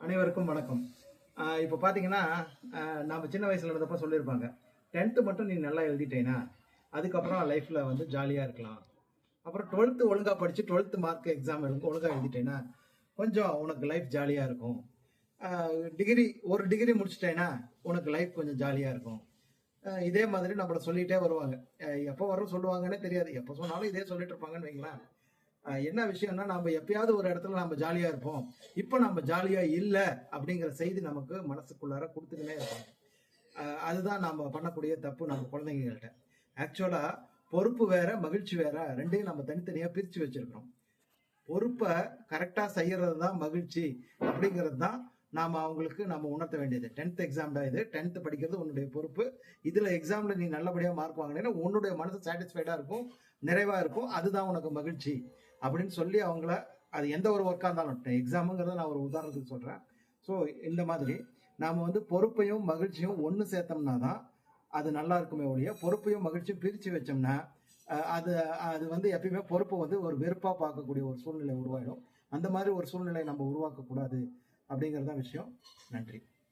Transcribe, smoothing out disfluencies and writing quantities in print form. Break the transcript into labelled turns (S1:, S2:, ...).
S1: அனைவருக்கும் வணக்கம். இப்போ பார்த்தீங்கன்னா, நம்ம சின்ன வயசுல இருந்தப்ப சொல்லியிருப்பாங்க, 10th மட்டும் நீ நல்லா எழுதிட்டேன்னா, அதுக்கப்புறம் லைஃப்ல வந்து ஜாலியா இருக்கலாம். அப்புறம் 12th ஒழுங்கா படிச்சு 12th மார்க் எக்ஸாம் ஒழுங்கா எழுதிட்டேன்னா, கொஞ்சம் உனக்கு லைஃப் ஜாலியா இருக்கும். டிகிரி ஒரு டிகிரி முடிச்சிட்டேன்னா, உனக்கு லைஃப் கொஞ்சம் ஜாலியா இருக்கும். இதே மாதிரி நம்மள சொல்லிட்டே வருவாங்க. எப்போ வரும் சொல்லுவாங்கன்னே தெரியாது. எப்போ சொன்னாலும் இதே சொல்லிட்டு இருப்பாங்கன்னு வைங்களேன். என்ன விஷயம்னா, நம்ம எப்பயாவது ஒரு இடத்துல நம்ம ஜாலியா இருப்போம். இப்ப நம்ம ஜாலியா இல்ல அப்படிங்கிற செய்தி நமக்கு மனசுக்குள்ளார கொடுத்துக்கினே இருக்கும். அதுதான் நாம பண்ணக்கூடிய தப்பு நம்ம குழந்தைங்கள்ட்ட. ஆக்சுவலா பொறுப்பு வேற, மகிழ்ச்சி வேற, ரெண்டையும் நம்ம தனித்தனியா பிரிச்சு வச்சிருக்கிறோம். பொறுப்பை கரெக்டா செய்யறது தான் மகிழ்ச்சி அப்படிங்கிறது தான் நாம அவங்களுக்கு நம்ம உணர்த்த வேண்டியது. 10th எக்ஸாம்டா இது, 10th படிக்கிறது உன்னுடைய பொறுப்பு. இதுல எக்ஸாம்ல நீ நல்லபடியா மார்க் வாங்கினேன்னா உன்னுடைய மனசு சாட்டிஸ்ஃபைடா இருக்கும், நிறைவா இருக்கும். அதுதான் உனக்கு மகிழ்ச்சி அப்படின்னு சொல்லி அவங்கள, அது எந்த ஒரு ஒர்க்கா இருந்தாலும், எக்ஸாமுங்கிறத நான் ஒரு உதாரணத்துக்கு சொல்றேன். ஸோ இந்த மாதிரி நாம வந்து பொறுப்பையும் மகிழ்ச்சியும் ஒன்று சேர்த்தோம்னா தான் அது நல்லா இருக்குமே ஒழிய, பொறுப்பையும் மகிழ்ச்சியும் பிரித்து வச்சோம்னா அது அது வந்து எப்பயுமே பொறுப்பை வந்து ஒரு வெறுப்பா பார்க்கக்கூடிய ஒரு சூழ்நிலை உருவாயிடும். அந்த மாதிரி ஒரு சூழ்நிலை நம்ம உருவாக்க கூடாது அப்படிங்கிறது தான் விஷயம். நன்றி.